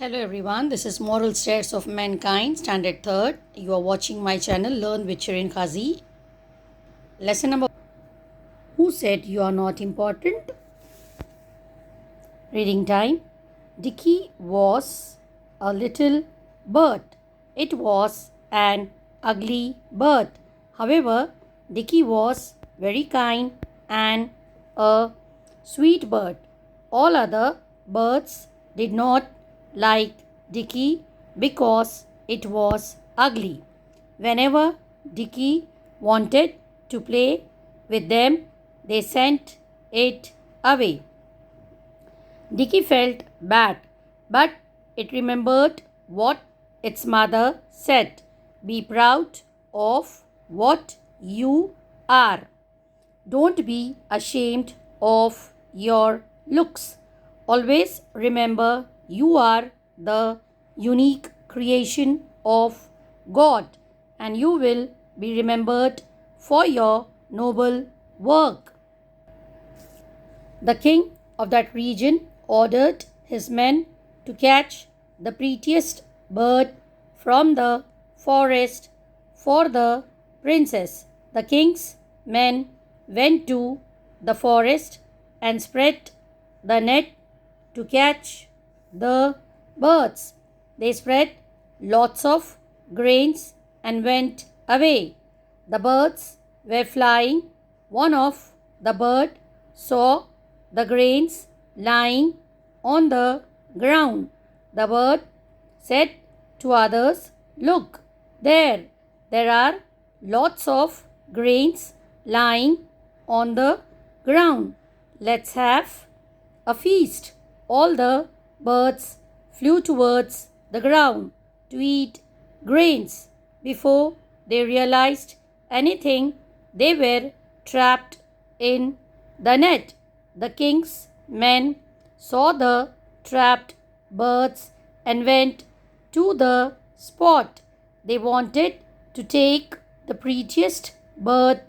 Hello everyone, this is Moral States of Mankind, Standard 3rd. You are watching my channel Learn with Shirin Khazi. Lesson number. Who said you are not important? Reading time. Dicky was a little bird. It was an ugly bird. However, Dicky was very kind and a sweet bird. All other birds did not like Dicky because it was ugly. Whenever Dicky wanted to play with them, they sent it away. Dicky felt bad, but it remembered what its mother said. Be proud of what you are. Don't be ashamed of your looks. Always remember you are the unique creation of God and you will be remembered for your noble work. The king of that region ordered his men to catch the prettiest bird from the forest for the princess. The king's men went to the forest and spread the net to catch the birds. They spread lots of grains and went away. The birds were flying. One of the bird saw the grains lying on the ground. The bird said to others, "Look, there are lots of grains lying on the ground. Let's have a feast." All the birds flew towards the ground to eat grains. Before they realized anything, they were trapped in the net. The king's men saw the trapped birds and went to the spot. They wanted to take the prettiest bird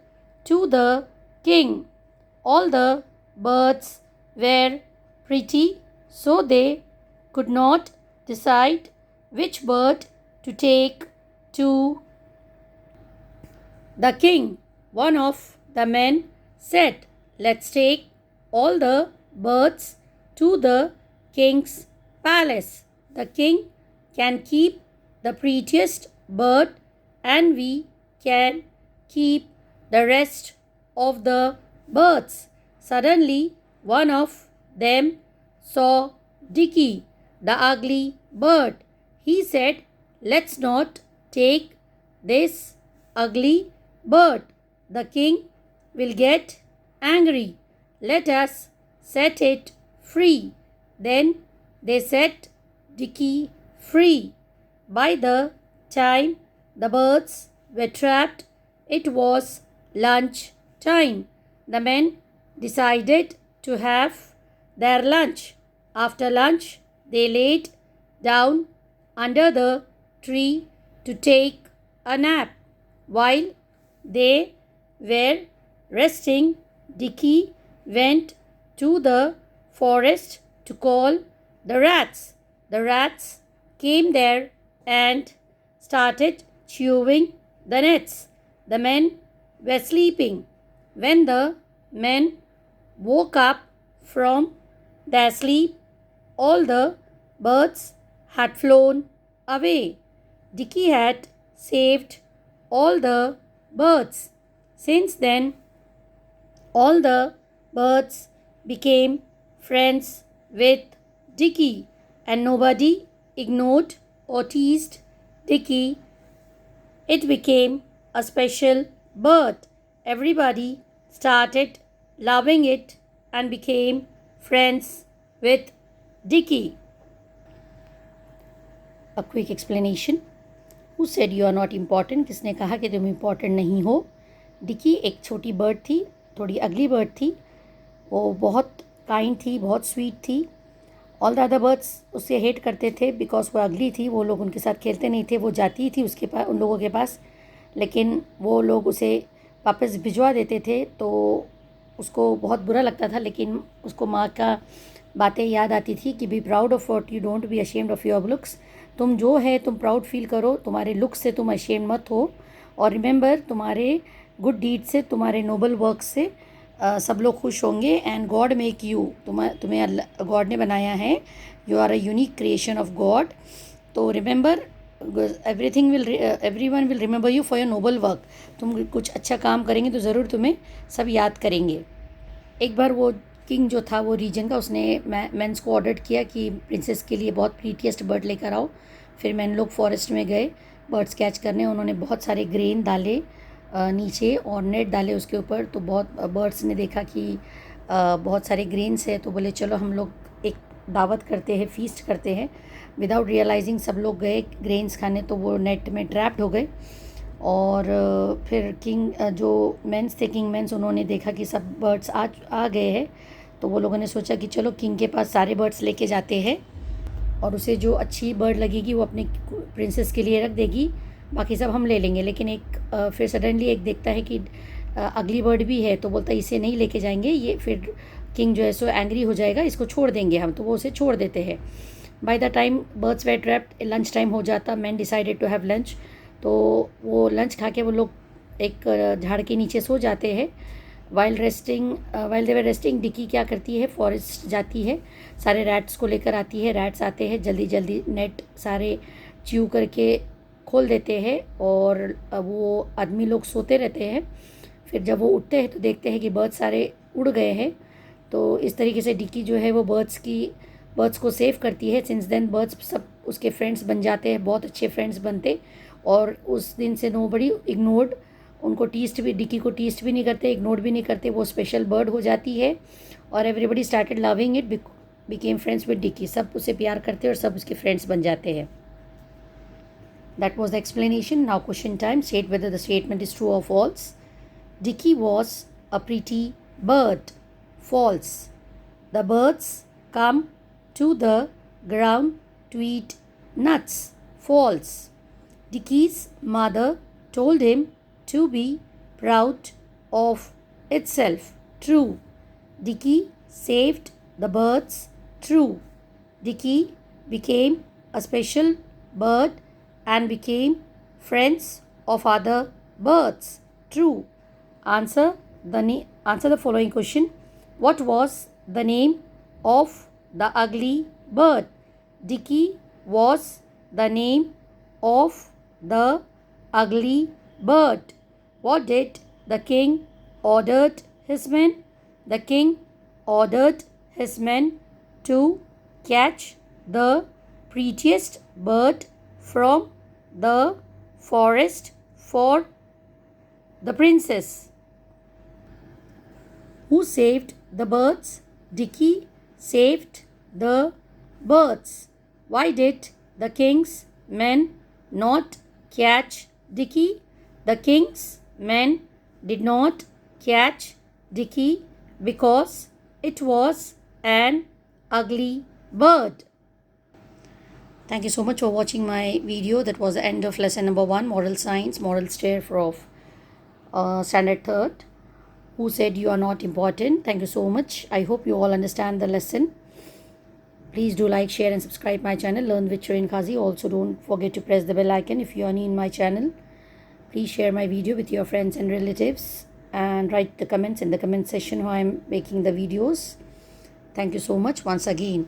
to the king. All the birds were pretty, so they could not decide which bird to take to the king. One of the men said, "Let's take all the birds to the king's palace. The king can keep the prettiest bird and we can keep the rest of the birds." Suddenly, one of them saw Dicky, the ugly bird. He said, "Let's not take this ugly bird. The king will get angry. Let us set it free." Then they set Dicky free. By the time the birds were trapped, it was lunch time. The men decided to have their lunch. After lunch, they laid down under the tree to take a nap. While they were resting, Dicky went to the forest to call the rats. The rats came there and started chewing the nets. The men were sleeping. When the men woke up from their sleep, all the birds had flown away. Dicky had saved all the birds. Since then, all the birds became friends with Dicky and nobody ignored or teased Dicky. It became a special bird. Everybody started loving it and became friends with Dicky. A quick explanation. Who said you are not important? किसने कहा कि तुम important नहीं हो? Dickey एक छोटी bird थी, थोड़ी अगली बर्ड थी. वो बहुत काइंड थी, बहुत स्वीट थी. ऑल द अदर बर्ड्स उससे हेट करते थे बिकॉज वो अगली थी. वो लोग उनके साथ खेलते नहीं थे. वो जाती थी उसके पास, उन लोगों के पास, लेकिन वो लोग उसे वापस भिजवा देते थे. तो उसको बहुत बुरा लगता था, लेकिन उसको माँ का बातें याद आती थी कि be proud of what you, don't be ashamed of your looks. तुम जो है तुम प्राउड फील करो, तुम्हारे लुक्स से तुम अशेम्ड मत हो। और रिमेंबर, तुम्हारे गुड डीड से, तुम्हारे नोबल वर्क से सब लोग खुश होंगे। एंड गॉड मेक यू, तुम्हें गॉड ने बनाया है। You are a unique creation of god. तो remember, everyone will remember you for your noble work. तुम कुछ अच्छा काम करेंगे तो ज़रूर तुम्हें सब याद करेंगे। एक बार वो किंग जो था वो रीजन का, उसने मैंस को ऑर्डर किया कि प्रिंसेस के लिए बहुत प्रीटिएस्ट बर्ड लेकर आओ। फिर मैन लोग फॉरेस्ट में गए बर्ड्स कैच करने। उन्होंने बहुत सारे ग्रेन डाले नीचे और नेट डाले उसके ऊपर। तो बहुत बर्ड्स ने देखा कि बहुत सारे ग्रेन्स है, तो बोले चलो हम लोग एक दावत करते हैं, फीस्ट करते हैं। विदाउट रियलाइजिंग सब लोग गए ग्रेन्स खाने, तो वो नेट में ट्रैप्ड हो गए। और फिर किंग जो मेंस थे, किंग मेंस, उन्होंने देखा कि सब बर्ड्स आ गए हैं। तो वो लोगों ने सोचा कि चलो किंग के पास सारे बर्ड्स लेके जाते हैं और उसे जो अच्छी बर्ड लगेगी वो अपने प्रिंसेस के लिए रख देगी, बाकी सब हम ले लेंगे। लेकिन फिर सडनली एक देखता है कि अगली बर्ड भी है, तो बोलता है इसे नहीं लेके जाएंगे, ये फिर किंग जो है सो एंग्री हो जाएगा, इसको छोड़ देंगे हम। तो वो उसे छोड़ देते हैं। By the time birds were trapped, lunch time हो जाता। Man decided to have lunch. तो वो लंच खा के वो लोग एक झाड़ के नीचे सो जाते हैं। While they were resting, Dicky क्या करती है, फॉरेस्ट जाती है, सारे रैट्स को लेकर आती है। रैट्स आते हैं, जल्दी जल्दी नेट सारे च्यू करके खोल देते हैं और वो आदमी लोग सोते रहते हैं। फिर जब वो उठते हैं तो देखते हैं कि बर्ड्स सारे उड़ गए हैं। तो इस तरीके से डिकी जो है वो बर्ड्स को सेव करती है। सिंस देन बर्ड्स सब उसके फ्रेंड्स बन जाते हैं, बहुत अच्छे फ्रेंड्स बनते। और उस दिन से नोबडी इग्नोर्ड, उनको डिकी को टीस्ट भी नहीं करते, इग्नोर भी नहीं करते। वो स्पेशल बर्ड हो जाती है और everybody started loving it, became friends with Dicky. सब उसे प्यार करते और सब उसके फ्रेंड्स बन जाते हैं। That was the explanation. Now question time. State whether the statement is true or false. Dicky was a pretty bird. False. The birds come to the ground to eat nuts. False. Dicky's mother told him to be proud of itself. True. Dicky saved the birds. True. Dicky became a special bird and became friends of other birds. True. Answer the following question. What was the name of the ugly bird? Dicky was the name of the ugly bird. What did the king ordered his men? The king ordered his men to catch the prettiest bird from the forest for the princess. Who saved the birds? Dicky saved the birds. Why did the king's men not catch Dicky? The king's men did not catch Dicky because it was an ugly bird. Thank you so much for watching my video. That was the end of lesson number 1, moral science, moral stare of standard 3rd. Who said you are not important? Thank you so much. I hope you all understand the lesson. Please do like, share and subscribe my channel, Learn with Shireen Kazi. Also don't forget to press the bell icon if you are new in my channel. Please share my video with your friends and relatives and write the comments in the comment section how I am making the videos. Thank you so much once again.